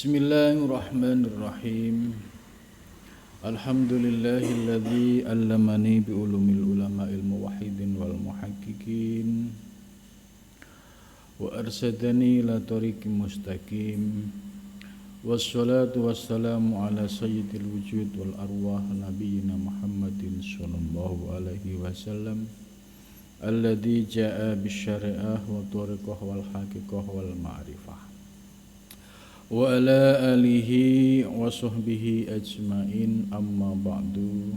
Bismillahirrahmanirrahim. Alhamdulillahilladzi allamani bi ulumil ulama'il muwahhidin wal muhaqqiqin wa arsadani ila tariqim mustaqim. Wassalatu wassalamu ala sayyidil wujud wal arwah nabiyyina Muhammadin sallallahu alaihi wasallam alladzi jaa'a bisyari'ah wa tariqah wal haqiqah wal ma'rifah wa ala alihi wa sahbihi ajmain, amma ba'du.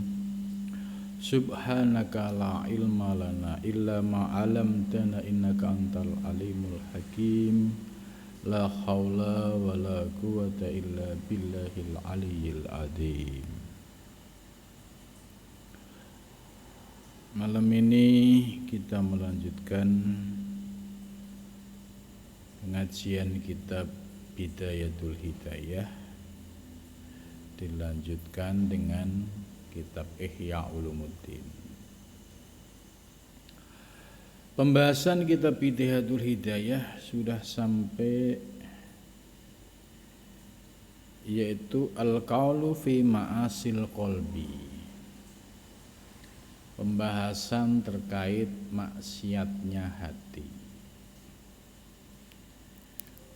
Subhanaka la ilma lana illa ma 'allamtana innaka antal alimul hakim. La haula wa la quwata illa billahil aliyyil azim. Malam ini kita melanjutkan pengajian kitab Bidayatul Hidayah, dilanjutkan dengan kitab Ihya Ulumuddin. Pembahasan kitab Bidayatul Hidayah sudah sampai yaitu al-qaulu fi ma'asil qalbi. Pembahasan terkait maksiatnya hati.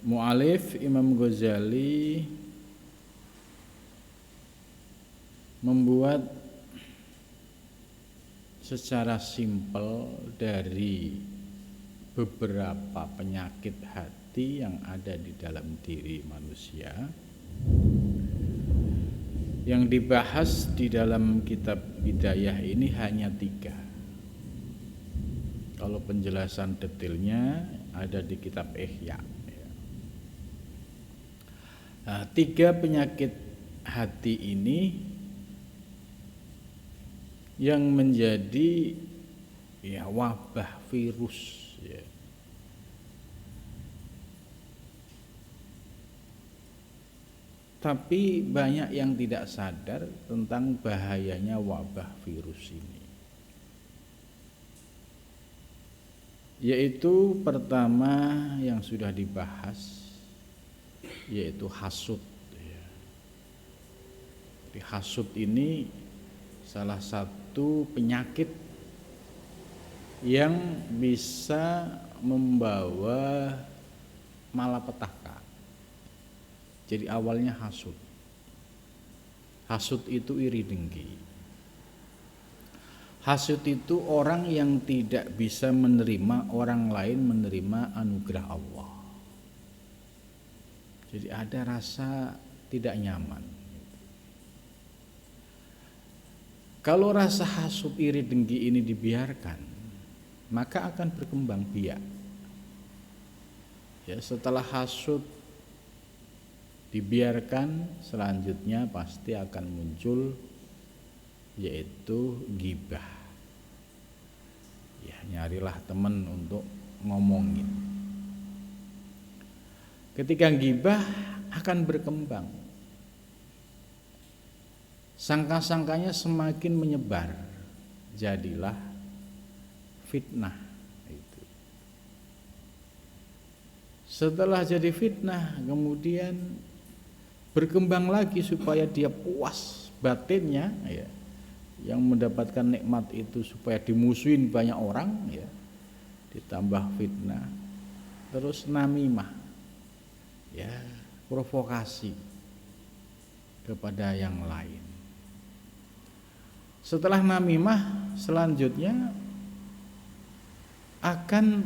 Mu'alif Imam Ghazali membuat secara simpel dari beberapa penyakit hati yang ada di dalam diri manusia. Yang dibahas di dalam kitab Bidayah ini hanya 3. Kalau penjelasan detailnya ada di kitab Ihya. 3 penyakit hati ini yang menjadi wabah virus ya. Tapi banyak yang tidak sadar tentang bahayanya wabah virus ini. Yaitu pertama yang sudah dibahas, yaitu hasud. Jadi hasud ini salah satu penyakit yang bisa membawa malapetaka. Jadi awalnya hasud. Hasud itu iri dengki. Hasud itu orang yang tidak bisa menerima orang lain menerima anugerah Allah. Jadi ada rasa tidak nyaman. Kalau rasa hasud iri dengki ini dibiarkan, maka akan berkembang biak. Ya, setelah hasud dibiarkan, selanjutnya pasti akan muncul yaitu ghibah. Ya, nyarilah teman untuk ngomongin. Ketika ghibah akan berkembang, sangka-sangkanya semakin menyebar, jadilah fitnah. Itu. Setelah jadi fitnah, kemudian berkembang lagi supaya dia puas batinnya, ya, yang mendapatkan nikmat itu supaya dimusuhin banyak orang, ya, ditambah fitnah, terus namimah. Ya, provokasi kepada yang lain. Setelah namimah, selanjutnya akan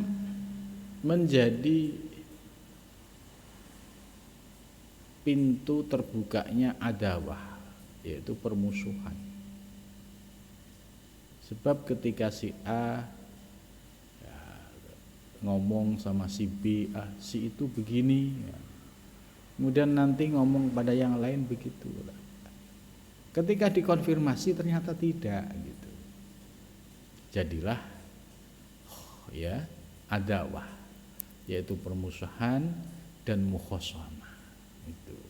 menjadi pintu terbukanya adawah, yaitu permusuhan. Sebab ketika si A ngomong sama si B, si itu begini, ya, kemudian nanti ngomong pada yang lain begitu. Ketika dikonfirmasi ternyata tidak gitu. Jadilah ya adawah, yaitu permusuhan dan mukhasamah. Itu.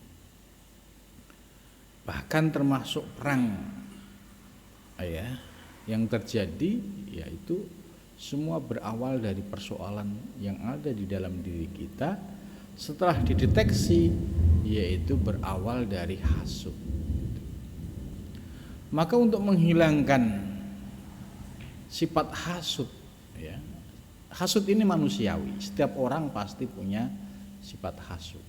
Bahkan termasuk perang ya yang terjadi, yaitu semua berawal dari persoalan yang ada di dalam diri kita, setelah dideteksi, yaitu berawal dari hasud. Maka untuk menghilangkan sifat hasud, ya, hasud ini manusiawi. Setiap orang pasti punya sifat hasud.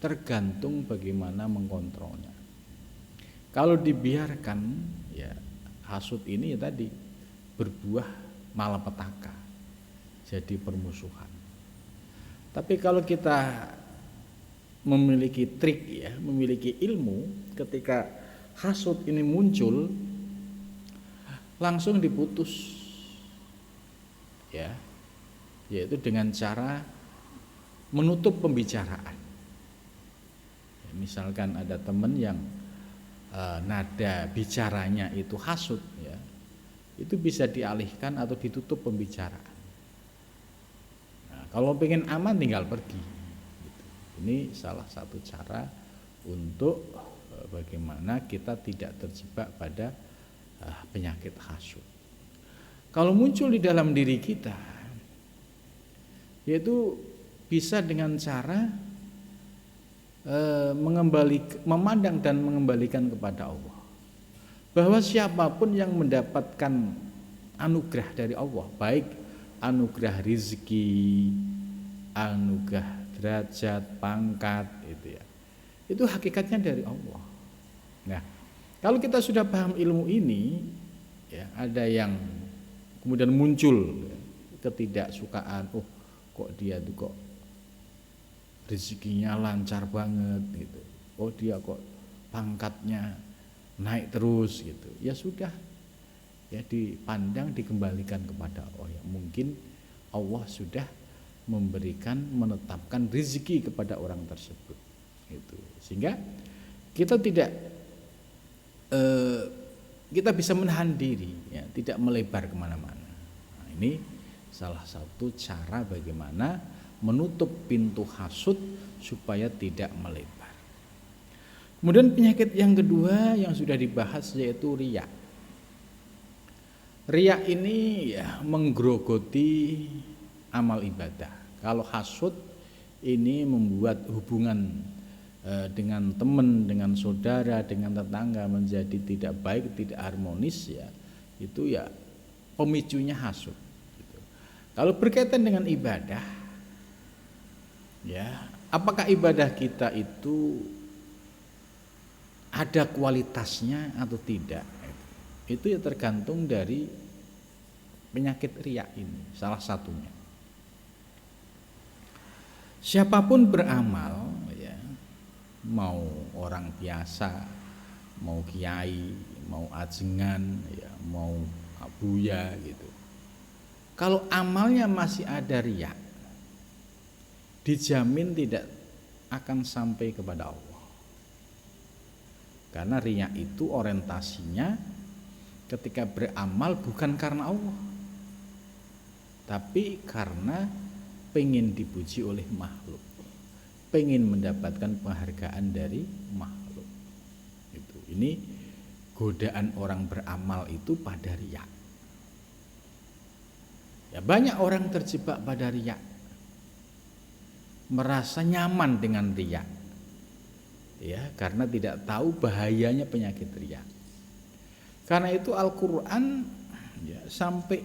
Tergantung bagaimana mengkontrolnya. Kalau dibiarkan, ya hasud ini ya tadi berbuah malapetaka, jadi permusuhan. Tapi kalau kita memiliki trik, ya, memiliki ilmu, ketika hasud ini muncul, langsung diputus, ya, yaitu dengan cara menutup pembicaraan. Ya, misalkan ada teman yang nada bicaranya itu hasud, ya, itu bisa dialihkan atau ditutup pembicaraan. Nah, kalau pengen aman tinggal pergi. Gitu. Ini salah satu cara untuk bagaimana kita tidak terjebak pada penyakit hasud. Kalau muncul di dalam diri kita, yaitu bisa dengan cara memandang dan mengembalikan kepada Allah, bahwa siapapun yang mendapatkan anugerah dari Allah, baik anugerah rizki, anugerah derajat, pangkat, itu hakikatnya dari Allah. Nah, kalau kita sudah paham ilmu ini, ya, ada yang kemudian muncul, ya, ketidaksukaan, kok dia tuh kok rezekinya lancar banget gitu, dia kok pangkatnya naik terus gitu, ya sudah, ya dipandang, dikembalikan kepada Allah. Ya, mungkin Allah sudah menetapkan rezeki kepada orang tersebut, gitu. Sehingga kita kita bisa menahan diri, ya, tidak melebar kemana-mana. Nah, ini salah satu cara bagaimana menutup pintu hasud supaya tidak melebar. Kemudian penyakit yang kedua yang sudah dibahas yaitu riya. Riya ini, ya, menggerogoti amal ibadah. Kalau hasud ini membuat hubungan dengan teman, dengan saudara, dengan tetangga menjadi tidak baik, tidak harmonis, ya, itu ya pemicunya hasud. Gitu. Kalau berkaitan dengan ibadah, ya, apakah ibadah kita itu ada kualitasnya atau tidak? Itu ya tergantung dari penyakit riya ini, salah satunya. Siapapun beramal, mau orang biasa, mau kiai, mau ajengan, ya, mau abuya gitu. Kalau amalnya masih ada riya, dijamin tidak akan sampai kepada Allah. Karena riya itu orientasinya ketika beramal bukan karena Allah, tapi karena pengen dipuji oleh makhluk, pengen mendapatkan penghargaan dari makhluk. Ini godaan orang beramal itu pada riya. Ya, banyak orang terjebak pada riya, merasa nyaman dengan riya, ya, karena tidak tahu bahayanya penyakit riya. Karena itu Al-Quran, ya, sampai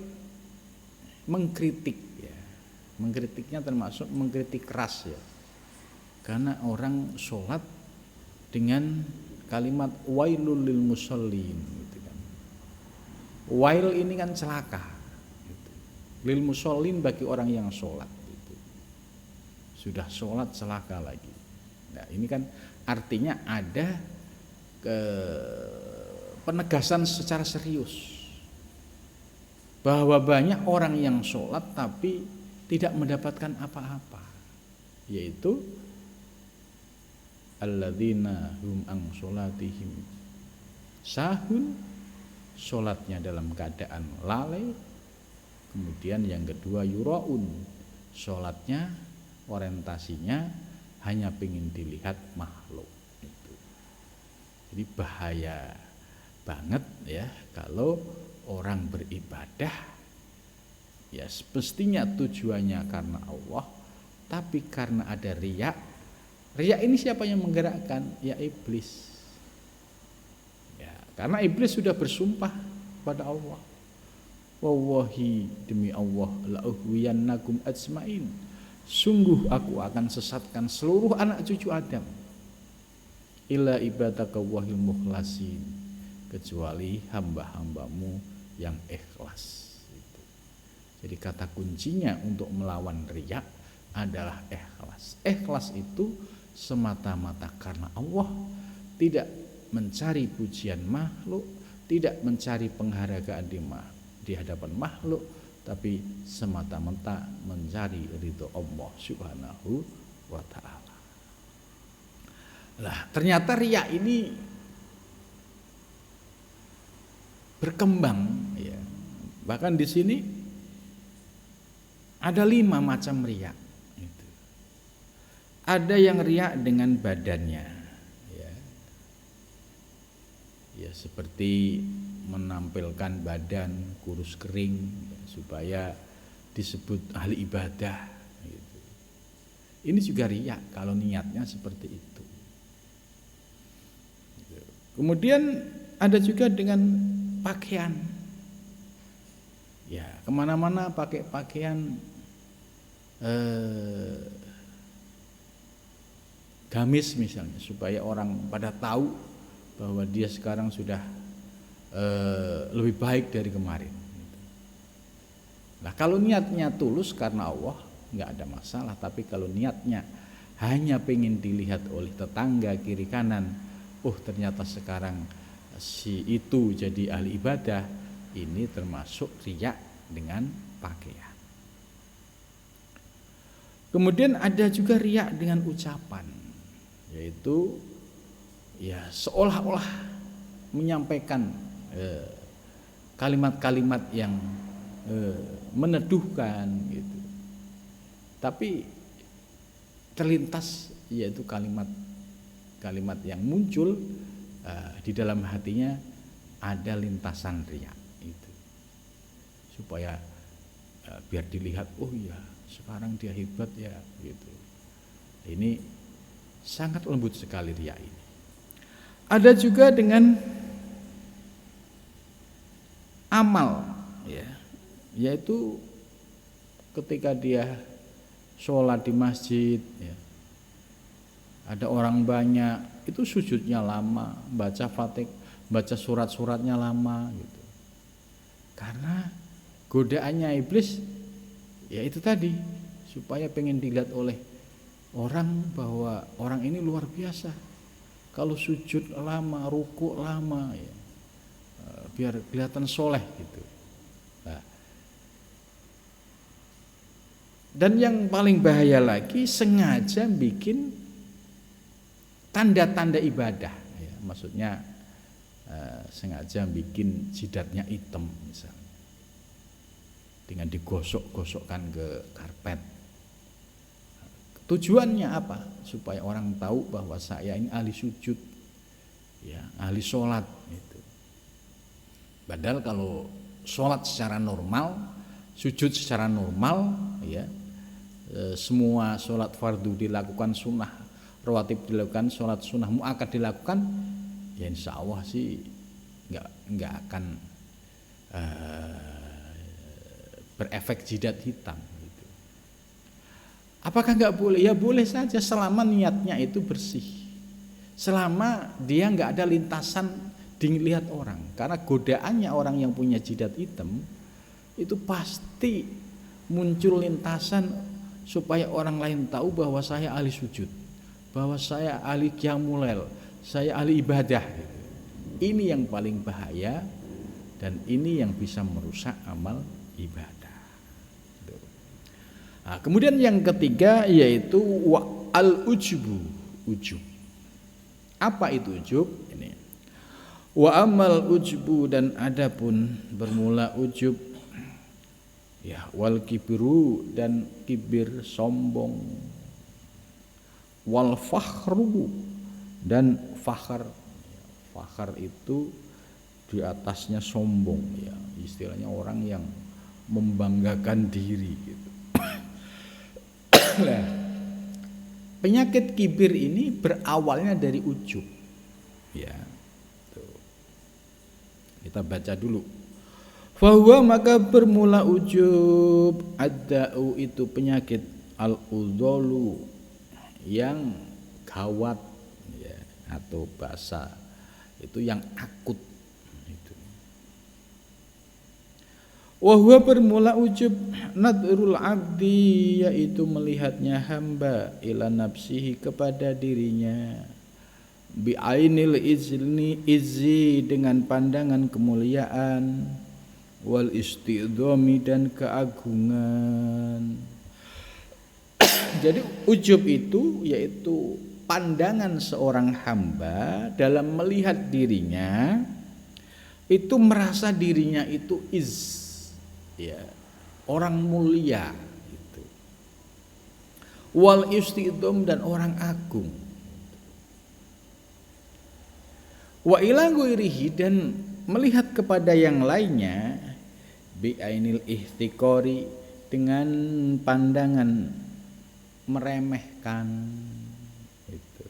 mengkritik, ya, mengkritiknya termasuk mengkritik keras, ya. Karena orang sholat dengan kalimat wailul lil musallin, gitu kan. Wail ini kan celaka, gitu. Lil musallin bagi orang yang sholat, gitu. Sudah sholat celaka lagi. Nah, ini kan artinya ada penegasan secara serius bahwa banyak orang yang sholat tapi tidak mendapatkan apa-apa, yaitu alladzina hum an sholatihim sahun, sholatnya dalam keadaan lalai. Kemudian yang kedua yuraun, sholatnya orientasinya hanya ingin dilihat makhluk. Jadi bahaya banget, ya, kalau orang beribadah, ya, semestinya tujuannya karena Allah, Tapi karena ada riya, riya ini siapa yang menggerakkan? Ya iblis. Ya, karena iblis sudah bersumpah pada Allah. Wallahi, demi Allah, la uhwiyannakum ajmain. Sungguh aku akan sesatkan seluruh anak cucu Adam. Illa ibadaka wahil mukhlasin, kecuali hamba-hambamu yang ikhlas. Jadi kata kuncinya untuk melawan riya adalah ikhlas. Ikhlas itu semata-mata karena Allah, tidak mencari pujian makhluk, tidak mencari penghargaan di hadapan makhluk, tapi semata-mata mencari ridho Allah Subhanahu wa ta'ala. Lah, ternyata riya ini berkembang, ya. Bahkan di sini ada 5 macam riya. Ada yang riya dengan badannya, ya seperti menampilkan badan kurus kering supaya disebut ahli ibadah. Ini juga riya kalau niatnya seperti itu. Kemudian ada juga dengan pakaian. Ya, kemana-mana pakai pakaian gamis misalnya, supaya orang pada tahu bahwa dia sekarang sudah lebih baik dari kemarin. Nah, kalau niatnya tulus karena Allah nggak ada masalah, tapi kalau niatnya hanya pengen dilihat oleh tetangga kiri kanan, oh ternyata sekarang si itu jadi ahli ibadah, ini termasuk riya dengan pakaian. Kemudian ada juga riya dengan ucapan, yaitu ya seolah-olah menyampaikan kalimat-kalimat yang meneduhkan gitu, tapi terlintas yaitu kalimat yang muncul di dalam hatinya ada lintasan riya itu, supaya biar dilihat, oh ya sekarang dia hebat ya gitu. Ini sangat lembut sekali riya ini. Ada juga dengan amal, ya, yaitu ketika dia sholat di masjid, ya, ada orang banyak, itu sujudnya lama, baca Fatihah, baca surat-suratnya lama gitu. Karena godaannya iblis ya itu tadi, supaya pengen dilihat oleh orang bahwa orang ini luar biasa. Kalau sujud lama, ruku lama, ya, biar kelihatan soleh gitu. Nah, dan yang paling bahaya lagi, sengaja bikin tanda-tanda ibadah, ya, maksudnya sengaja bikin jidatnya hitam misalnya, dengan digosok-gosokkan ke karpet. Tujuannya apa? Supaya orang tahu bahwa saya ini ahli sujud, ya, ahli sholat gitu. Padahal kalau sholat secara normal, sujud secara normal, ya, semua sholat fardu dilakukan, sunnah rawatib dilakukan, sholat sunnah muakkad dilakukan, ya insya Allah sih nggak akan berefek jidat hitam. Apakah nggak boleh? Ya boleh saja selama niatnya itu bersih, selama dia nggak ada lintasan dilihat orang. Karena godaannya orang yang punya jidat hitam itu pasti muncul lintasan supaya orang lain tahu bahwa saya ahli sujud, bahwa saya ahli qiyamul lail, saya ahli ibadah. Ini yang paling bahaya dan ini yang bisa merusak amal ibadah. Nah, kemudian yang ketiga yaitu al-ujubu, ujub. Apa itu ujub? Ini. Wa amal ujubu, dan adapun bermula ujub, ya, wal kibru, dan kibir sombong, wal fakhru, dan fakhar. Fakhar itu di atasnya sombong, ya, istilahnya orang yang membanggakan diri gitu. penyakit kibir ini berawalnya dari ujub. Ya. Tuh. Kita baca dulu. Fahuwa maka bermula ujub, ad-da'u itu penyakit, al-udholu yang gawat ya, atau bahasa itu yang akut itu. Wahwa bermula ujub nadrul abdi, yaitu melihatnya hamba ila nafsihi kepada dirinya, bi ainil izzi dengan pandangan kemuliaan, wal istidhami dan keagungan. Jadi ujub itu yaitu pandangan seorang hamba dalam melihat dirinya itu merasa dirinya itu ya, orang mulia itu. Wal istidham dan orang agung. Wa ila ghairihi dan melihat kepada yang lainnya bi ainil ihtiqori dengan pandangan meremehkan itu,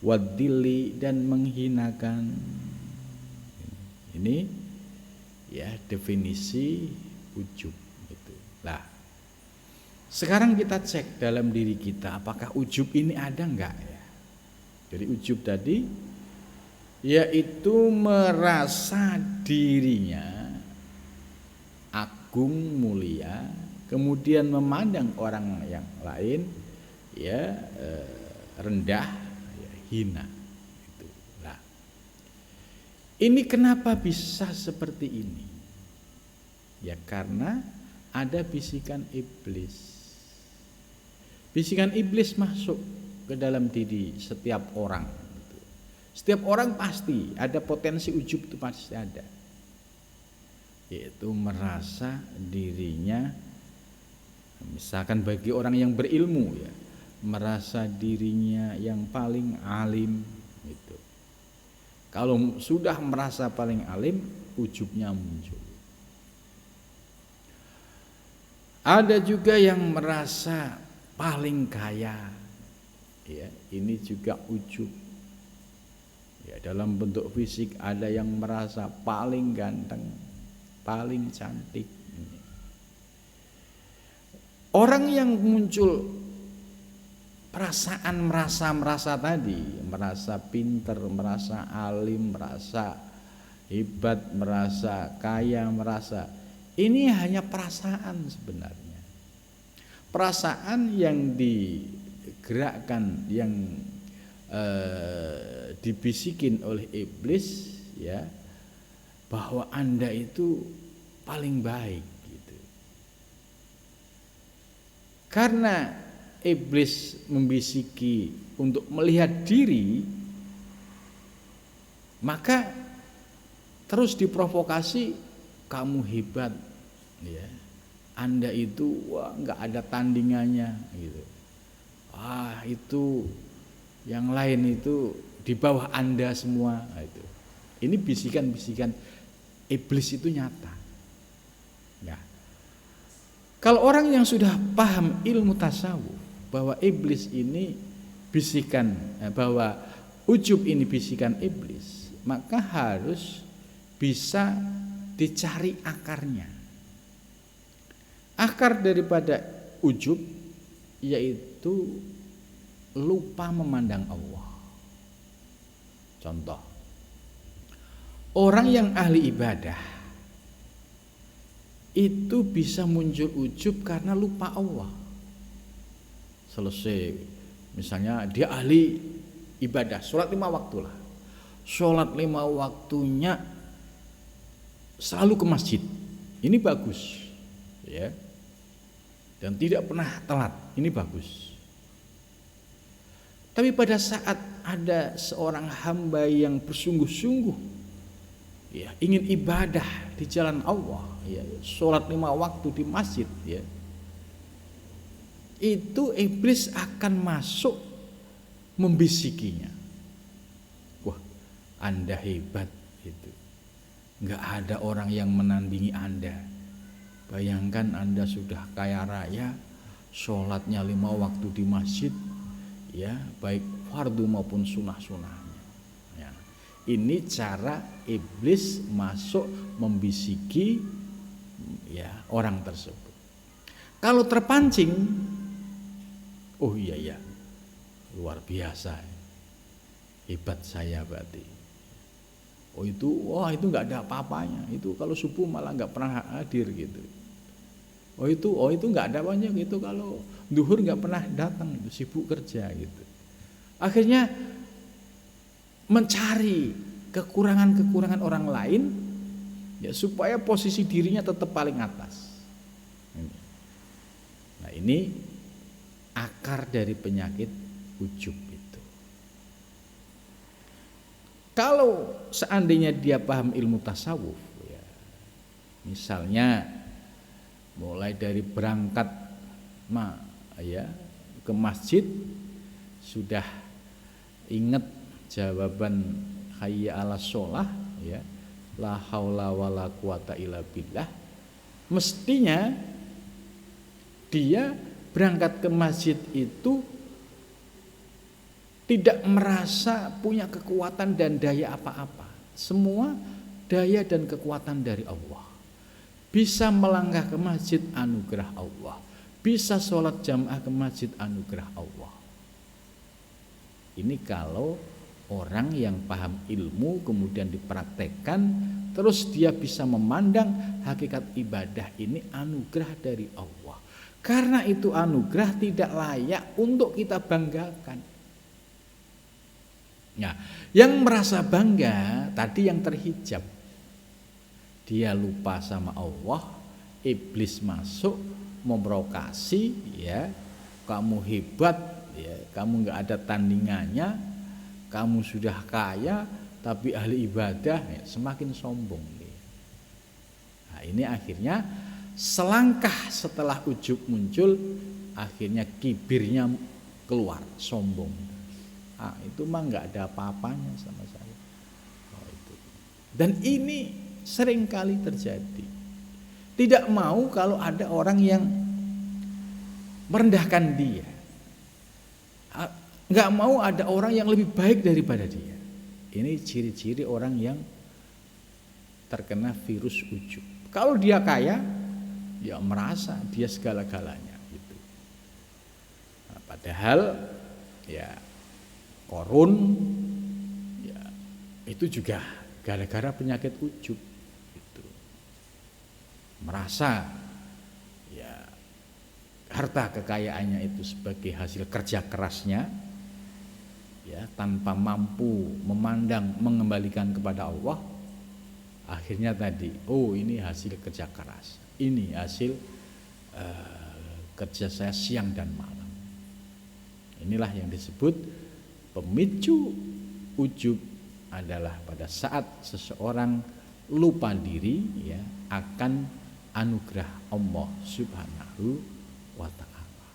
wadili dan menghinakan. Ini ya definisi ujub itu. Lah, sekarang kita cek dalam diri kita apakah ujub ini ada enggak ya. Jadi ujub tadi yaitu merasa dirinya agung mulia, kemudian memandang orang yang lain ya rendah, ya, hina. Itu. Nah, ini kenapa bisa seperti ini? Ya karena ada bisikan iblis. Bisikan iblis masuk ke dalam diri setiap orang. Setiap orang pasti ada potensi ujub, itu pasti ada. Yaitu merasa dirinya, misalkan bagi orang yang berilmu ya, merasa dirinya yang paling alim gitu. Kalau sudah merasa paling alim, ujubnya muncul. Ada juga yang merasa paling kaya. Ya, ini juga ujub. Ya, dalam bentuk fisik ada yang merasa paling ganteng, paling cantik. Orang yang muncul perasaan merasa tadi, merasa pinter, merasa alim, merasa hebat, merasa kaya, merasa ini hanya perasaan sebenarnya. Perasaan yang digerakkan, yang dibisikin oleh iblis ya, bahwa Anda itu paling baik gitu. Karena iblis membisiki untuk melihat diri, maka terus diprovokasi, kamu hebat ya, Anda itu wah nggak ada tandingannya gitu. Itu yang lain itu di bawah Anda semua itu. Ini bisikan-bisikan iblis itu nyata. Ya. Kalau orang yang sudah paham ilmu tasawuf bahwa iblis ini bisikan, bahwa ujub ini bisikan iblis, maka harus bisa dicari akarnya. Akar daripada ujub yaitu lupa memandang Allah. Contoh, orang yang ahli ibadah itu bisa muncul ujub karena lupa Allah. Selesai, misalnya dia ahli ibadah, sholat 5 waktu lah. Sholat 5 waktunya selalu ke masjid. Ini bagus, ya. Dan tidak pernah telat. Ini bagus. Tapi pada saat ada seorang hamba yang bersungguh-sungguh ya, ingin ibadah di jalan Allah ya, sholat 5 waktu di masjid ya, itu iblis akan masuk membisikinya. Wah, Anda hebat itu. Enggak ada orang yang menandingi Anda. Bayangkan Anda sudah kaya raya, sholatnya 5 waktu di masjid. ya, baik fardu maupun sunah-sunahnya. Ya. Ini cara iblis masuk membisiki ya orang tersebut. Kalau terpancing, oh iya luar biasa, hebat saya berarti. Oh itu, wah itu nggak ada apa-apanya. Itu kalau subuh malah nggak pernah hadir gitu. Oh itu nggak ada banyak itu, kalau duhur nggak pernah datang, itu sibuk kerja gitu. Akhirnya mencari kekurangan-kekurangan orang lain ya supaya posisi dirinya tetap paling atas. Nah ini akar dari penyakit ujub itu. Kalau seandainya dia paham ilmu tasawuf, ya, misalnya mulai dari berangkat ya ke masjid sudah ingat jawaban hayya 'alas shalah, ya, la haula wala quwata illa billah, mestinya dia berangkat ke masjid itu tidak merasa punya kekuatan dan daya apa-apa. Semua daya dan kekuatan dari Allah. Bisa melangkah ke masjid, anugerah Allah. Bisa sholat jamaah ke masjid, anugerah Allah. Ini kalau orang yang paham ilmu kemudian dipraktekkan, terus dia bisa memandang hakikat ibadah ini anugerah dari Allah. Karena itu anugerah tidak layak untuk kita banggakan. Nah, yang merasa bangga tadi yang terhijab, dia lupa sama Allah, iblis masuk memprovokasi, ya, kamu hebat, ya, kamu nggak ada tandingannya, kamu sudah kaya tapi ahli ibadah, ya, semakin sombong. Nah ini akhirnya selangkah setelah ujub muncul, akhirnya kibirnya keluar, sombong. Itu mah nggak ada apa-apanya sama saya. Dan ini seringkali terjadi. Tidak mau kalau ada orang yang merendahkan dia. Nggak mau ada orang yang lebih baik daripada dia. Ini ciri-ciri orang yang terkena virus ujub. Kalau dia kaya, ya merasa dia segala-galanya gitu. Nah, padahal ya Korun ya itu juga gara-gara penyakit ujub gitu. Merasa ya harta kekayaannya itu sebagai hasil kerja kerasnya, ya, tanpa mampu memandang mengembalikan kepada Allah. Akhirnya tadi, oh ini hasil kerja keras, ini hasil kerja saya siang dan malam. Inilah yang disebut pemicu ujub, adalah pada saat seseorang lupa diri, ya, akan anugerah Allah Subhanahu wa ta'ala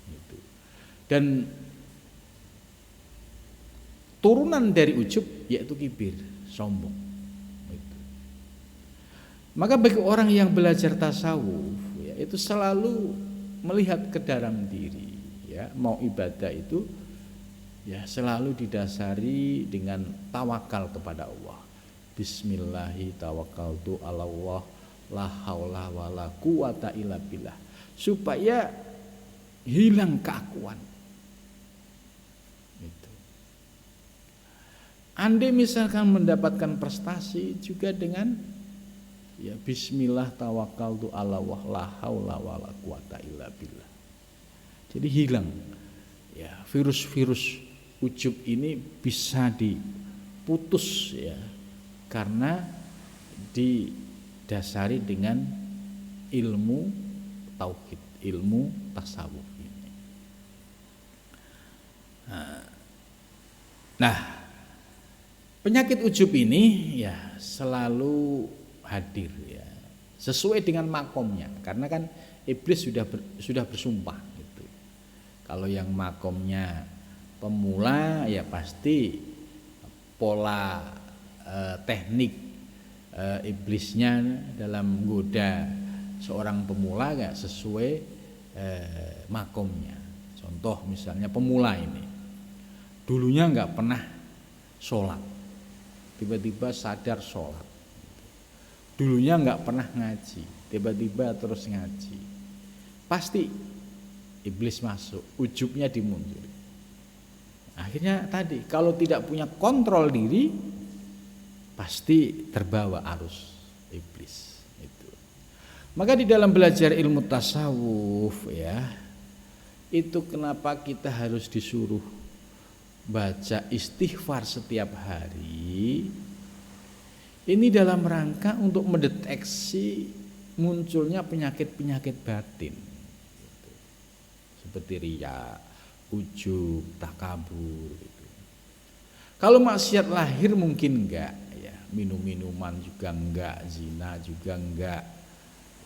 gitu. Dan turunan dari ujub yaitu kibir, sombong gitu. Maka bagi orang yang belajar tasawuf, ya, itu selalu melihat ke dalam diri, ya, mau ibadah itu ya selalu didasari dengan tawakal kepada Allah. Bismillahi tawakkaltu 'ala Allah la haula wala quwata illa billah, supaya hilang keakuan. Gitu. Andai misalkan mendapatkan prestasi juga dengan ya bismillah tawakkaltu 'ala Allah la haula wala quwata illa billah. Jadi hilang ya virus-virus ujub ini, bisa diputus, ya, karena didasari dengan ilmu tauhid, ilmu tasawuf ini. Nah, penyakit ujub ini ya selalu hadir, ya, sesuai dengan makomnya, karena kan iblis sudah bersumpah gitu. Kalau yang makomnya pemula ya pasti pola teknik iblisnya dalam menggoda seorang pemula gak sesuai makomnya. Contoh misalnya pemula ini, Dulunya nggak pernah sholat, tiba-tiba sadar sholat. Dulunya nggak pernah ngaji, tiba-tiba terus ngaji. Pasti iblis masuk, ujubnya dimuncul. Akhirnya tadi, kalau tidak punya kontrol diri, pasti terbawa arus iblis itu. Maka di dalam belajar ilmu tasawuf ya, itu kenapa kita harus disuruh baca istighfar setiap hari. Ini dalam rangka untuk mendeteksi munculnya penyakit-penyakit batin, seperti riya, ujub, takabur gitu. Kalau maksiat lahir mungkin enggak ya, minum-minuman juga enggak, zina juga enggak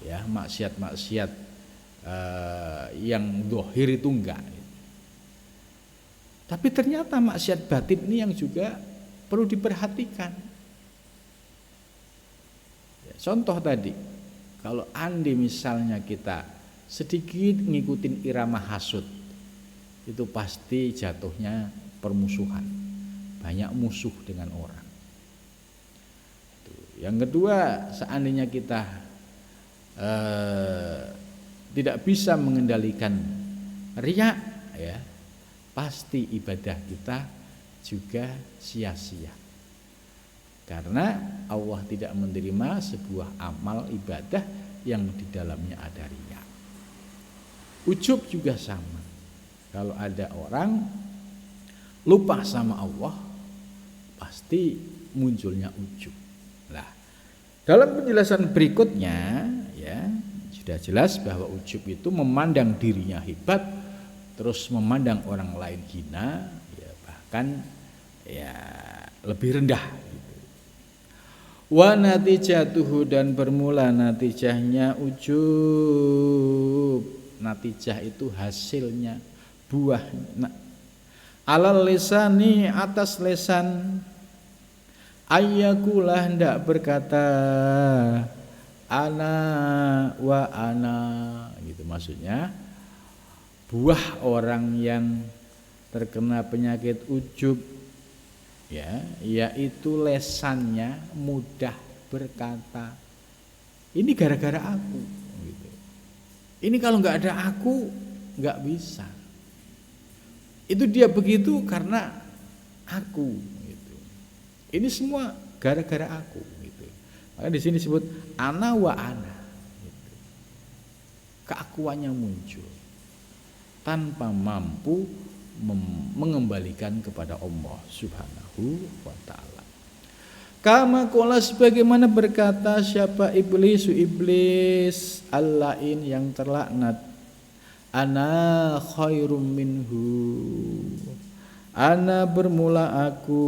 ya, maksiat-maksiat yang dohir itu enggak. Tapi ternyata maksiat batin ini yang juga perlu diperhatikan. Ya, contoh tadi, kalau andai misalnya kita sedikit ngikutin irama hasud, itu pasti jatuhnya permusuhan, banyak musuh dengan orang. Yang kedua, seandainya kita tidak bisa mengendalikan riya ya, pasti ibadah kita juga sia-sia. Karena Allah tidak menerima sebuah amal ibadah yang di dalamnya ada riya. Ujub juga sama. Kalau ada orang lupa sama Allah, pasti munculnya ujub. Nah, dalam penjelasan berikutnya ya, sudah jelas bahwa ujub itu memandang dirinya hebat, terus memandang orang lain hina, ya bahkan ya lebih rendah gitu. Wa natijatuhu, dan bermula natijahnya ujub. Natijah itu hasilnya, buah. Alal lisani, atas lesan, ayyakulah hendak berkata ana wa ana gitu. Maksudnya buah orang yang terkena penyakit ujub ya, yaitu lesannya mudah berkata, ini gara-gara aku gitu. Ini kalau nggak ada aku nggak bisa. Itu dia begitu karena aku gitu. Ini semua gara-gara aku gitu. Maka di sini disebut ana wa ana gitu. Keakuannya muncul tanpa mampu mengembalikan kepada Allah Subhanahu wa ta'ala. Kama qala, sebagaimana berkata siapa iblis al-la'in yang terlaknat, ana khairum minhu, ana bermula aku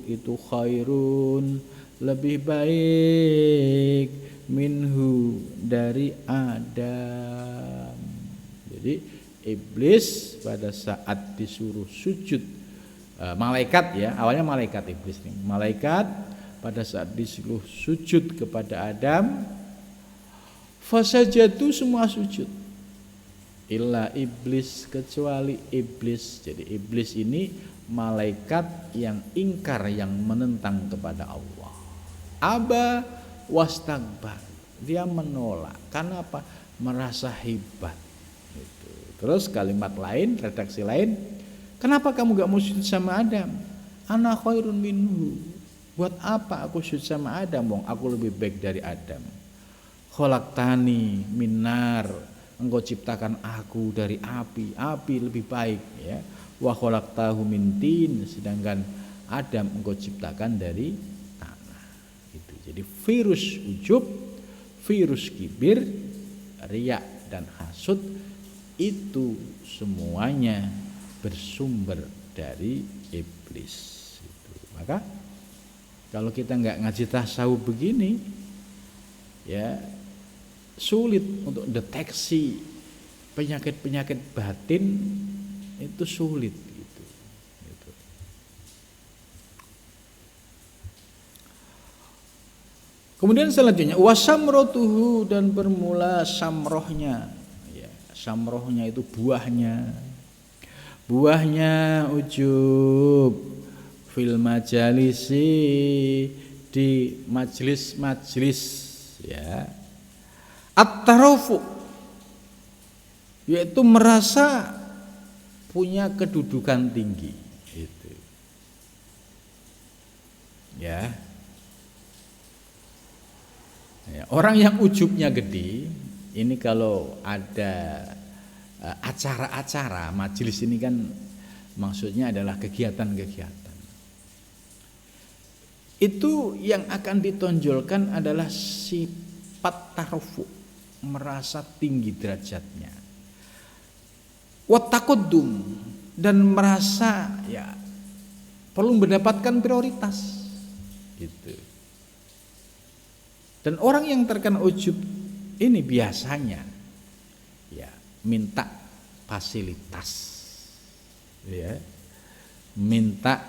itu khairun, lebih baik, minhu dari Adam. Jadi iblis pada saat disuruh sujud, malaikat ya, awalnya malaikat iblis nih. Malaikat pada saat disuruh sujud kepada Adam, fasajadu, semua sujud. Illa iblis, kecuali iblis. Jadi iblis ini malaikat yang ingkar, yang menentang kepada Allah. Aba wastakbar, dia menolak. Karena apa? Merasa hebat. Gitu. Terus kalimat lain, redaksi lain, kenapa kamu gak mau sujud sama Adam? Ana khairun minhu. Buat apa aku sujud sama Adam? Wong aku lebih baik dari Adam. Khalaqtani minar, engkau ciptakan aku dari api, api lebih baik ya. Wa khalaqtahu min tin, sedangkan Adam engkau ciptakan dari tanah. Itu. Jadi virus ujub, virus kibir, riya dan hasud itu semuanya bersumber dari iblis. Itu. Maka kalau kita nggak ngaji tasawuf begini, ya sulit untuk deteksi penyakit-penyakit batin, itu sulit gitu. Kemudian selanjutnya wasamrotuhu, dan bermula samrohnya, ya, samrohnya itu buahnya. Buahnya ujub fil majalisi, di majlis-majlis, ya. At-tarofu, yaitu merasa punya kedudukan tinggi, itu. Ya. Orang yang ujubnya gede, ini kalau ada acara-acara, majelis ini kan maksudnya adalah kegiatan-kegiatan. Itu yang akan ditonjolkan adalah sifat tarofu, merasa tinggi derajatnya. Wa taqaddum, dan merasa ya perlu mendapatkan prioritas, gitu. Dan orang yang terkena ujub ini biasanya ya minta fasilitas, ya, minta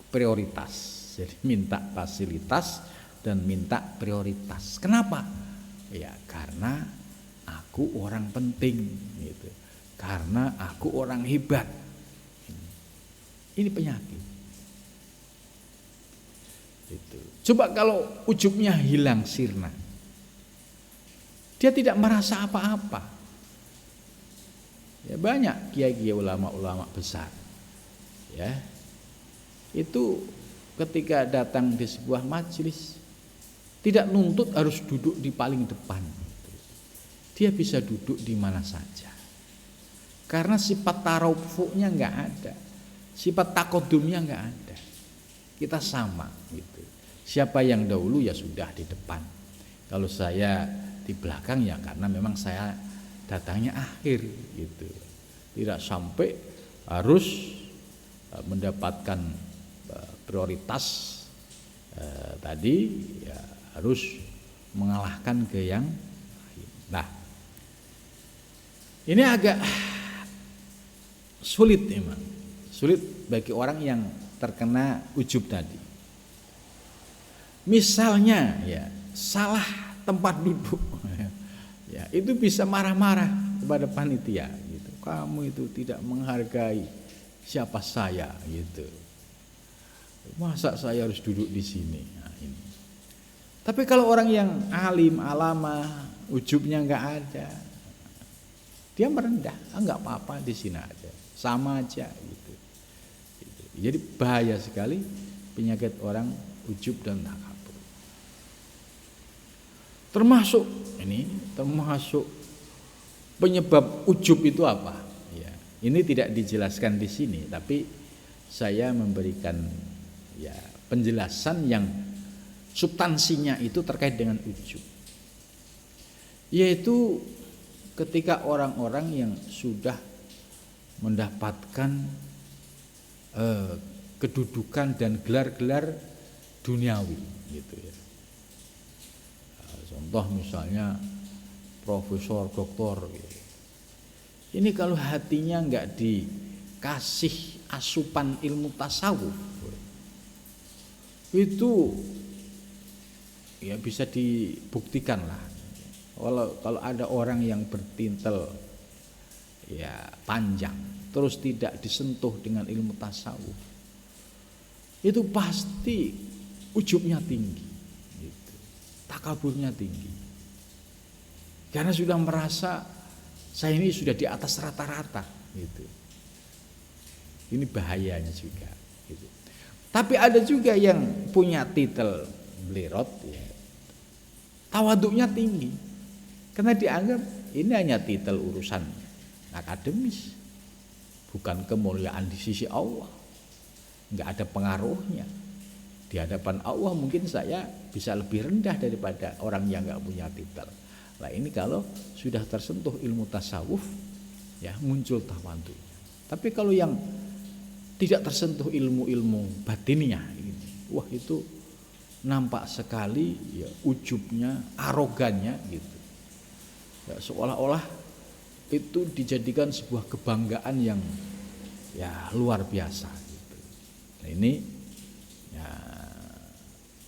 prioritas. Jadi minta fasilitas dan minta prioritas. Kenapa? Ya karena aku orang penting, gitu. Karena aku orang hebat. Ini penyakit. Itu. Coba kalau ujubnya hilang sirna, dia tidak merasa apa-apa. Ya banyak kiai-kiai ulama-ulama besar, ya, itu ketika datang di sebuah majelis tidak nuntut harus duduk di paling depan. Dia bisa duduk di mana saja. Karena sifat tarofunya nggak ada, sifat takodumnya nggak ada. Kita sama, gitu. Siapa yang dahulu ya sudah di depan. Kalau saya di belakang ya karena memang saya datangnya akhir, gitu. Tidak sampai harus mendapatkan prioritas tadi, ya harus mengalahkan ke yang lain. Nah, ini agak sulit memang, sulit bagi orang yang terkena ujub tadi. Misalnya ya salah tempat duduk, ya itu bisa marah-marah kepada panitia, gitu. Kamu itu tidak menghargai siapa saya, gitu. Masa saya harus duduk di sini? Nah, ini. Tapi kalau orang yang alim, alama, ujubnya nggak ada, dia merendah, nggak apa-apa di sini aja, sama aja, gitu. Jadi bahaya sekali penyakit orang ujub dan takabur. Termasuk penyebab ujub itu apa? Ya, ini tidak dijelaskan di sini, tapi saya memberikan ya penjelasan yang substansinya itu terkait dengan ujub. Yaitu ketika orang-orang yang sudah mendapatkan kedudukan dan gelar-gelar duniawi, gitu ya. Contoh misalnya profesor, doktor, gitu. Ini kalau hatinya nggak dikasih asupan ilmu tasawuf, itu ya bisa dibuktikan lah. Kalau ada orang yang bertintel ya panjang terus tidak disentuh dengan ilmu tasawuf, itu pasti ujubnya tinggi, gitu. Takaburnya tinggi, karena sudah merasa saya ini sudah di atas rata-rata, gitu. Ini bahayanya juga, gitu. Tapi ada juga yang punya titel blerot, ya, tawaduknya tinggi, karena dianggap ini hanya titel urusan akademis, bukan kemuliaan di sisi Allah, nggak ada pengaruhnya. Di hadapan Allah mungkin saya bisa lebih rendah daripada orang yang nggak punya titel. Nah ini kalau sudah tersentuh ilmu tasawuf, ya muncul tawadhu. Tapi kalau yang tidak tersentuh ilmu-ilmu batinnya, wah itu nampak sekali ya ujubnya, arogannya, gitu. Ya, seolah-olah itu dijadikan sebuah kebanggaan yang ya luar biasa, gitu. Nah ini ya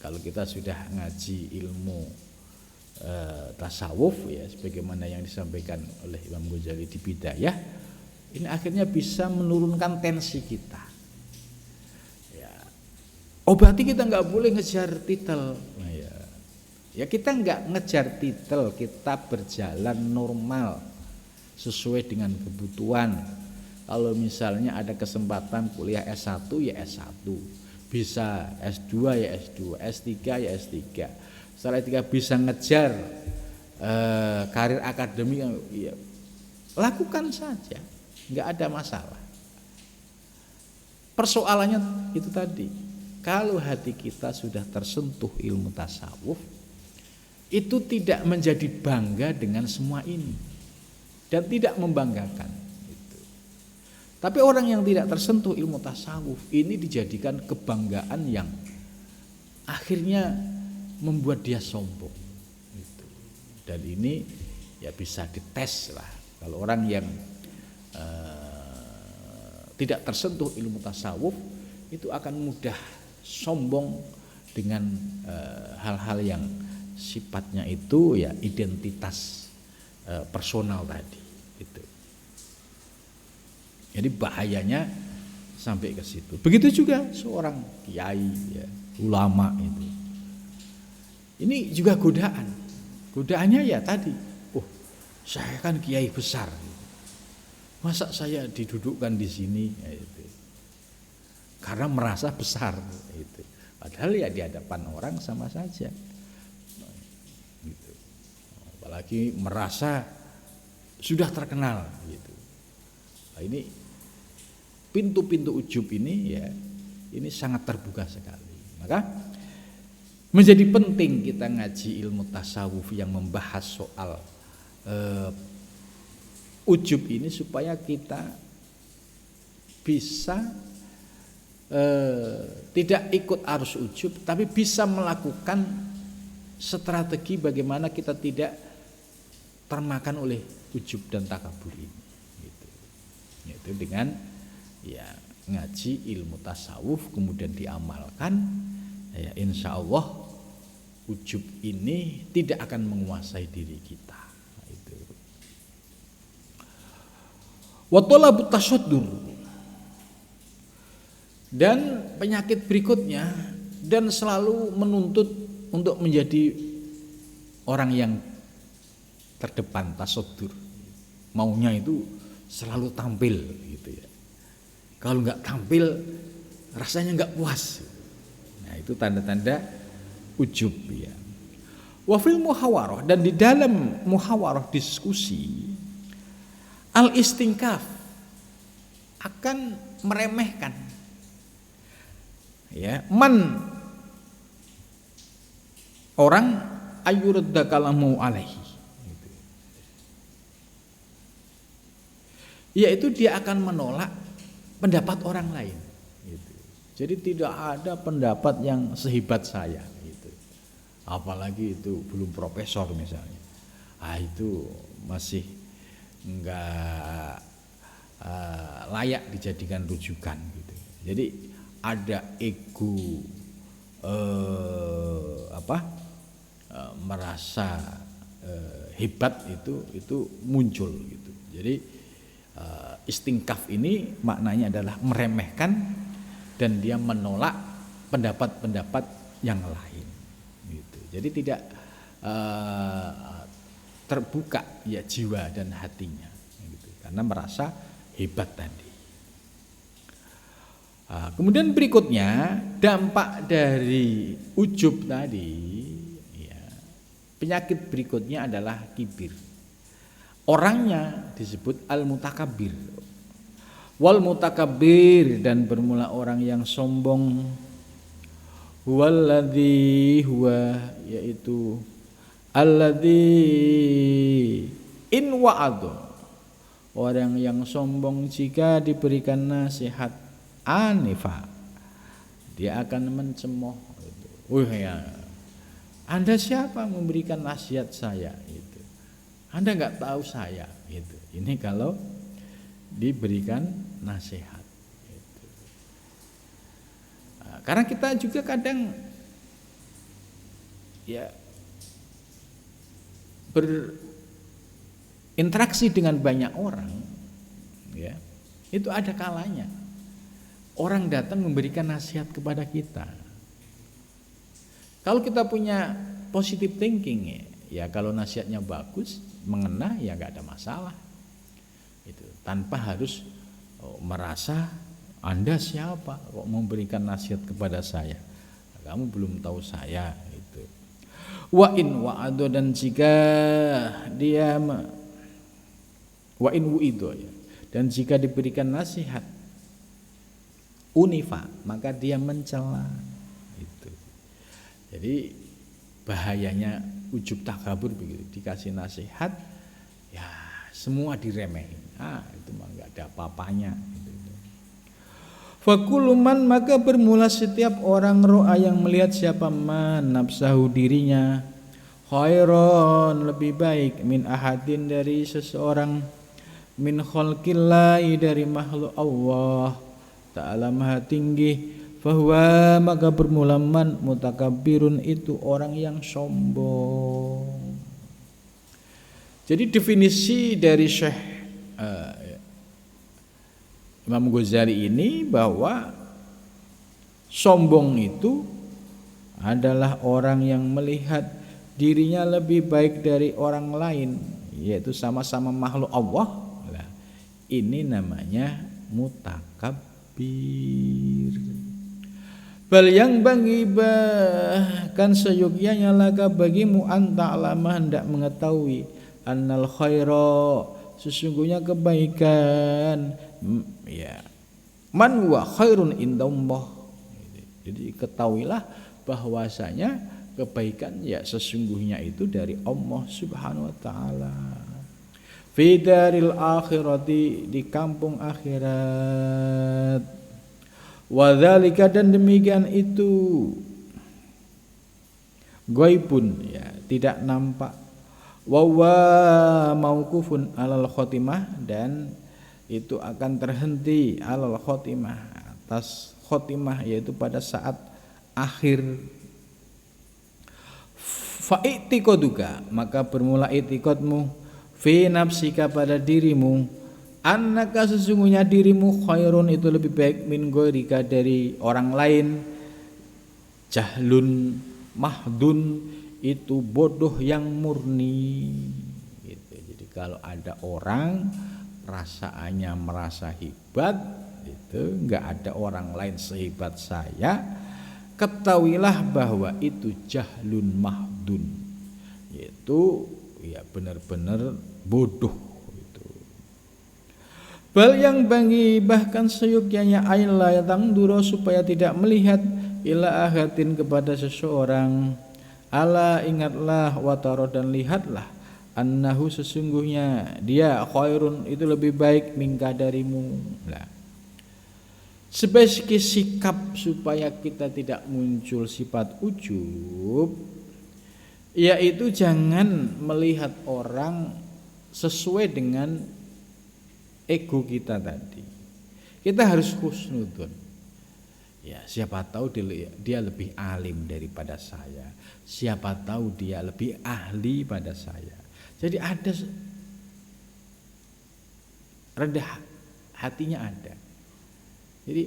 kalau kita sudah ngaji ilmu tasawuf, ya sebagaimana yang disampaikan oleh Imam Ghazali di Bidayah, Ini akhirnya bisa menurunkan tensi kita. Ya. Berarti kita nggak boleh ngejar titel. Nah, ya kita nggak ngejar titel, kita berjalan normal sesuai dengan kebutuhan. Kalau misalnya ada kesempatan kuliah S1 ya S1, bisa S2 ya S2, S3 ya S3. Setelah itu bisa ngejar karir akademik, ya lakukan saja, nggak ada masalah. Persoalannya itu tadi, kalau hati kita sudah tersentuh ilmu tasawuf, itu tidak menjadi bangga dengan semua ini dan tidak membanggakan. Tapi orang yang tidak tersentuh ilmu tasawuf ini dijadikan kebanggaan yang akhirnya membuat dia sombong. Dan ini ya bisa dites lah. Kalau orang yang tidak tersentuh ilmu tasawuf itu akan mudah sombong dengan hal-hal yang sifatnya itu ya identitas personal tadi. Itu. Jadi bahayanya sampai ke situ. Begitu juga seorang kiai, ya, ulama itu. Ini juga godaan. Godaannya ya tadi, saya kan kiai besar, masa saya didudukkan di sini? Ya, itu. Karena merasa besar, itu. Padahal ya di hadapan orang sama saja. Gitu. Apalagi merasa sudah terkenal, gitu. Nah, ini pintu-pintu ujub ini ya, ini sangat terbuka sekali. Maka menjadi penting kita ngaji ilmu tasawuf yang membahas soal ujub ini supaya kita bisa tidak ikut arus ujub, tapi bisa melakukan strategi bagaimana kita tidak termakan oleh ujub dan takabur ini. Gitu. Yaitu dengan ya ngaji ilmu tasawuf kemudian diamalkan, ya insya Allah ujub ini tidak akan menguasai diri kita. Itu. Wa talabut tasyaddur, dan penyakit berikutnya, dan selalu menuntut untuk menjadi orang yang terdepan, tasyaddur. Maunya itu selalu tampil gitu ya. Kalau nggak tampil rasanya nggak puas. Nah, itu tanda-tanda ujub ya. Wa fil muhawarah, dan di dalam muhawarah diskusi, al istingkaf akan meremehkan ya man orang ayyurda kalamu alaihi, yaitu dia akan menolak pendapat orang lain gitu. Jadi tidak ada pendapat yang sehebat saya gitu. Apalagi itu belum profesor misalnya, itu masih enggak layak dijadikan rujukan gitu. Jadi ada ego merasa hebat itu muncul gitu. Jadi istingkaf ini maknanya adalah meremehkan dan dia menolak pendapat-pendapat yang lain gitu. Jadi tidak terbuka ya jiwa dan hatinya gitu, karena merasa hebat tadi. Kemudian berikutnya dampak dari ujub tadi ya, penyakit berikutnya adalah kibir. Orangnya disebut al-mutakabbir. Wal mutakabbir, dan bermula orang yang sombong. Huwaladzi huwa, yaitu alladzi in wa'adu, orang yang sombong jika diberikan nasihat anifa dia akan mencemooh. Ya, Anda siapa memberikan nasihat saya? Anda nggak tahu saya gitu. Ini kalau diberikan nasihat gitu. Karena kita juga kadang ya berinteraksi dengan banyak orang ya, Itu ada kalanya orang datang memberikan nasihat kepada kita. Kalau kita punya positive thinking ya kalau nasihatnya bagus, mengena ya nggak ada masalah. Itu tanpa harus merasa Anda siapa kok memberikan nasihat kepada saya. Kamu belum tahu saya itu. Wa in wa'ado, dan jika dia wa in wu'ido ya, dan jika diberikan nasihat unifa, maka dia mencela. Itu. Jadi bahayanya ujub takabur begitu, dikasih nasihat ya semua diremehin. Itu mah enggak ada apa-apanya gitu. Fakuluman, maka bermula setiap orang ro'a yang melihat siapa man nafsahu dirinya khairon lebih baik min ahadin dari seseorang min khalqillahi dari makhluk Allah ta'ala maha tinggi, fahuwa, maka bermula man mutakabbirun itu orang yang sombong. Jadi definisi dari Syekh Imam Ghazali ini bahwa sombong itu adalah orang yang melihat dirinya lebih baik dari orang lain, yaitu sama-sama makhluk Allah. Nah, ini namanya mutakabbir. Bal yang bagi bahkan seyogyanya laka bagimu anta'lama hendak mengetahui annal khaira sesungguhnya kebaikan ya man huwa khairun indallah. Jadi ketahuilah bahwasanya kebaikan ya sesungguhnya itu dari Allah Subhanahu wa taala. Fi daril akhirati, di kampung akhirat. Wa dzalika, dan demikian itu ghaibun ya tidak nampak. Wa mauqufun alal khotimah, dan itu akan terhenti alal khotimah, atas khotimah, yaitu pada saat akhir. Fa i'tiqaduka, maka bermula i'tiqadmu fi nafsika, pada dirimu, annaka sesungguhnya dirimu khairun itu lebih baik min ghairika dari orang lain, jahlun mahdun itu bodoh yang murni gitu. Jadi kalau ada orang perasaannya merasa hebat, itu enggak ada orang lain sehebat saya, ketahuilah bahwa itu jahlun mahdun, yaitu ya benar-benar bodoh itu. Bal yang bagi bahkan seyukyanya ayla tangduro, supaya tidak melihat ila ahadin kepada seseorang. Ala, ingatlah, wataro, dan lihatlah, annahu sesungguhnya dia khairun itu lebih baik mingka darimu. Nah, sebagai sikap supaya kita tidak muncul sifat ujub, yaitu jangan melihat orang sesuai dengan ego kita tadi. Kita harus husnudon. Ya, siapa tahu dia lebih alim daripada saya. Siapa tahu dia lebih ahli pada saya. Jadi ada rendah hatinya ada. Jadi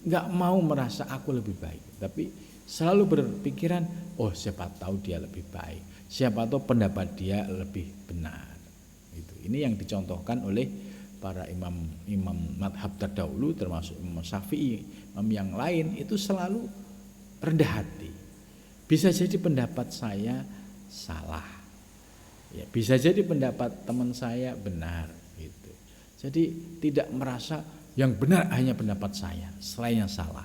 nggak mau merasa aku lebih baik, tapi selalu berpikiran, oh siapa tahu dia lebih baik, siapa tahu pendapat dia lebih benar. Ini yang dicontohkan oleh para imam madhab terdahulu, termasuk Imam Syafi'i, imam yang lain, itu selalu rendah hati. Bisa jadi pendapat saya salah, ya bisa jadi pendapat teman saya benar gitu. Jadi tidak merasa yang benar hanya pendapat saya, selain yang salah.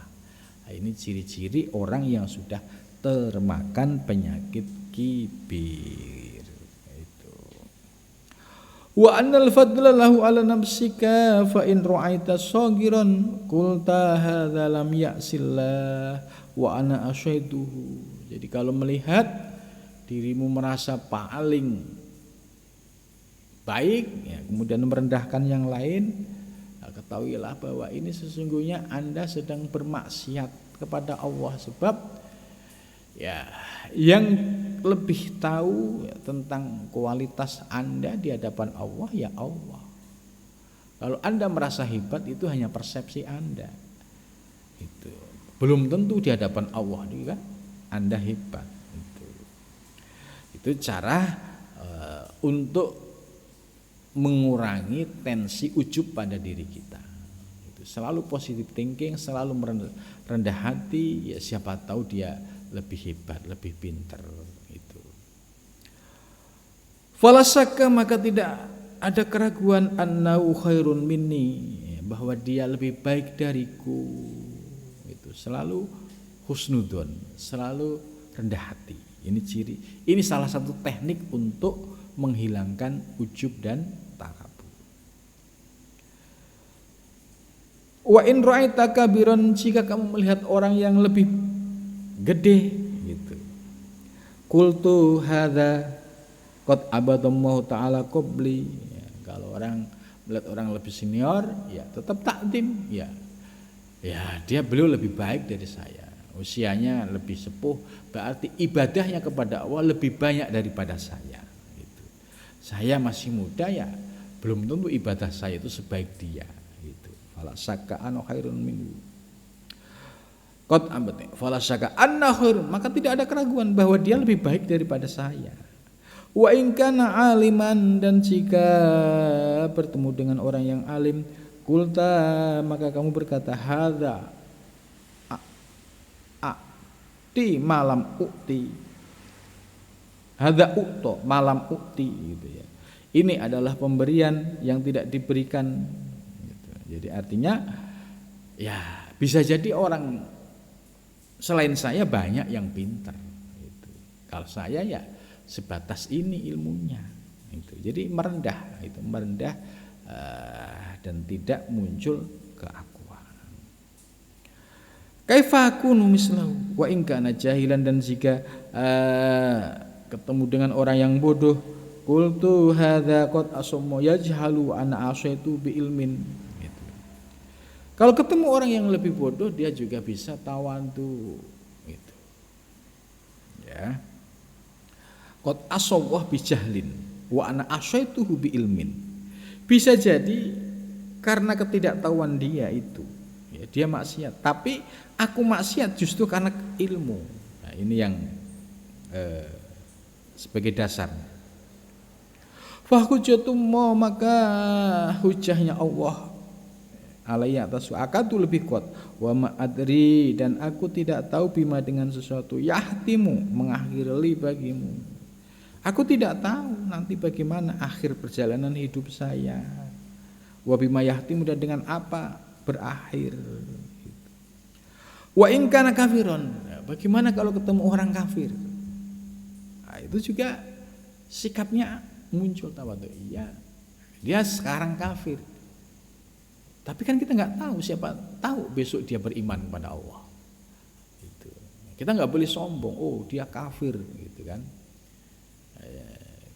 Nah, ini ciri-ciri orang yang sudah termakan penyakit kibir. Itu. Wa annal fadla lahu ala nafsika fa in ra'aita saghiran qulta hadza lam ya'sillah wa ana asyaiduhu. Jadi kalau melihat dirimu merasa paling baik ya, kemudian merendahkan yang lain, ketahuilah bahwa ini sesungguhnya Anda sedang bermaksiat kepada Allah, sebab ya yang lebih tahu ya, tentang kualitas Anda di hadapan Allah ya Allah. Kalau Anda merasa hebat itu hanya persepsi Anda. Itu belum tentu di hadapan Allah juga Anda hebat. Itu cara untuk mengurangi tensi ujub pada diri kita. Itu selalu positive thinking, selalu rendah hati. Ya siapa tahu dia lebih hebat, lebih pintar. Itu. Falasaka, maka tidak ada keraguan annahu khairun minni, bahwa dia lebih baik dariku. Itu selalu husnudon, selalu rendah hati. Ini ciri, ini salah satu teknik untuk menghilangkan ujub dan takabur. Wa in ra'aita kabiran, jika kamu melihat orang yang lebih gede gitu. Qultu hadza qad abadallahu ta'ala qabli. Ya, kalau orang melihat orang lebih senior, ya tetap takdim, ya. Ya, beliau lebih baik dari saya. Usianya lebih sepuh, berarti ibadahnya kepada Allah lebih banyak daripada saya. Gitu. Saya masih muda, ya belum tentu ibadah saya itu sebaik dia. Gitu. Fala syakka anna khairun minhu. Qad ambatni fala syakka anna khairun, maka tidak ada keraguan bahwa dia lebih baik daripada saya. Wa in kana aliman, dan jika bertemu dengan orang yang alim, kulta, maka kamu berkata hadza di malam ukti, hadza ukto malam ukti, gitu ya. Ini adalah pemberian yang tidak diberikan, gitu. Jadi artinya ya bisa jadi orang selain saya banyak yang pintar, gitu. Kalau saya ya sebatas ini ilmunya, itu. Jadi merendah, itu merendah dan tidak muncul keakuan. Kaifa akunu mislahu wa in kana jahilan, dan jika ketemu dengan orang yang bodoh, qultu hadza qad asma yajhalu ana asaitu bi ilmin, gitu. Kalau ketemu orang yang lebih bodoh, dia juga bisa tawantu, gitu. Ya. Qad asawwah bi jahlin wa ana asaituhu bi ilmin. Bisa jadi karena ketidaktahuan dia itu, ya, dia maksiat, tapi aku maksiat justru karena ilmu. Nah, ini yang sebagai dasar. Fahujjatumma, maka hujahnya Allah alayya atas akadu lebih kuat. Wa ma adri, dan aku tidak tahu bima dengan sesuatu yahtimu mengakhiri bagimu. Aku tidak tahu nanti bagaimana akhir perjalanan hidup saya. Wa bima yahtimu, dan dengan apa berakhir. Wa in kana kafiron, bagaimana kalau ketemu orang kafir? Nah, itu juga sikapnya muncul tawadhu. Iya, dia sekarang kafir, tapi kan kita nggak tahu, siapa tahu besok dia beriman kepada Allah. Itu. Kita nggak boleh sombong, oh dia kafir, gitu kan?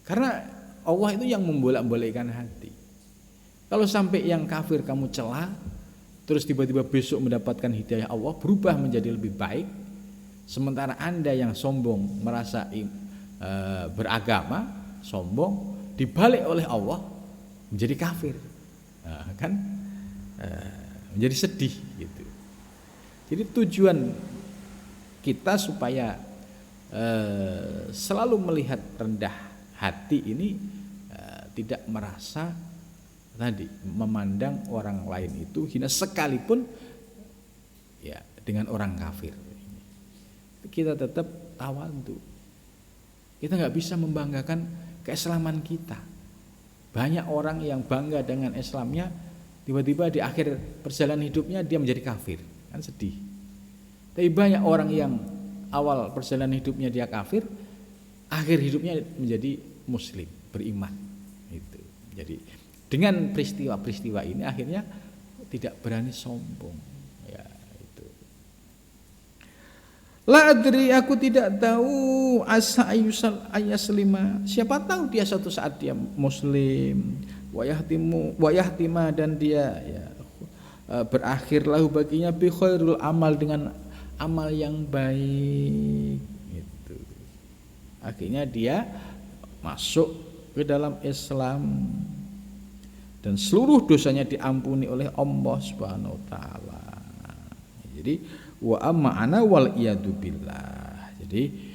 Karena Allah itu yang membolak-balikkan hati. Kalau sampai yang kafir kamu cela, terus tiba-tiba besok mendapatkan hidayah Allah, berubah menjadi lebih baik, sementara Anda yang sombong merasa beragama, sombong, dibalik oleh Allah menjadi kafir, kan menjadi sedih, gitu. Jadi tujuan kita supaya selalu melihat rendah hati ini, tidak merasa tadi memandang orang lain itu hina, sekalipun ya dengan orang kafir. Kita tetap tawadhu. Kita nggak bisa membanggakan keislaman kita. Banyak orang yang bangga dengan Islamnya, tiba-tiba di akhir perjalanan hidupnya dia menjadi kafir, kan sedih. Tapi banyak orang yang awal perjalanan hidupnya dia kafir, akhir hidupnya menjadi muslim, beriman. Itu. Jadi dengan peristiwa-peristiwa ini akhirnya tidak berani sombong, ya itu. La adri, aku tidak tahu, asa ayyaslima, siapa tahu dia suatu saat dia muslim, wa yahtima, dan dia ya berakhir lahu baginya bi khairul amal, dengan amal yang baik, gitu. Akhirnya dia masuk ke dalam Islam. dan seluruh dosanya diampuni oleh Allah Subhanahu wa taala. Jadi wa amma ana wal iyadu billah. Jadi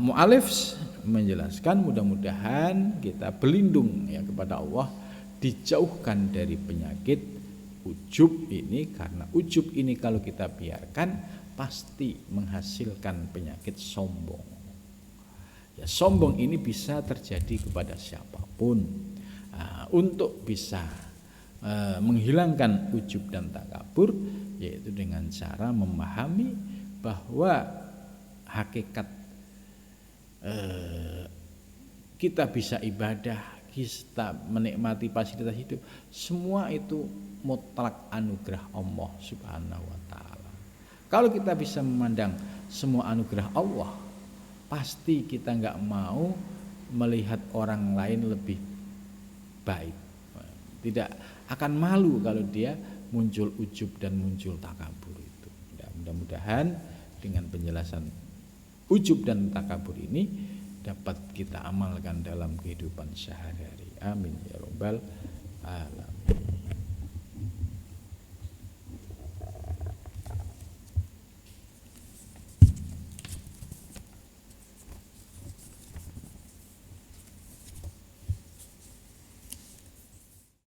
mu'alif menjelaskan mudah-mudahan kita berlindung ya kepada Allah, dijauhkan dari penyakit ujub ini, karena ujub ini kalau kita biarkan pasti menghasilkan penyakit sombong. Ya, sombong ini bisa terjadi kepada siapapun. Untuk bisa menghilangkan ujub dan takabur, yaitu dengan cara memahami bahwa hakikat kita bisa ibadah, kita menikmati fasilitas hidup, semua itu mutlak anugerah Allah Subhanahu wa taala. Kalau kita bisa memandang semua anugerah Allah, pasti kita nggak mau melihat orang lain lebih baik. Tidak akan malu kalau dia muncul ujub dan muncul takabur itu. Mudah-mudahan dengan penjelasan ujub dan takabur ini dapat kita amalkan dalam kehidupan sehari-hari. Amin ya rabbal alamin.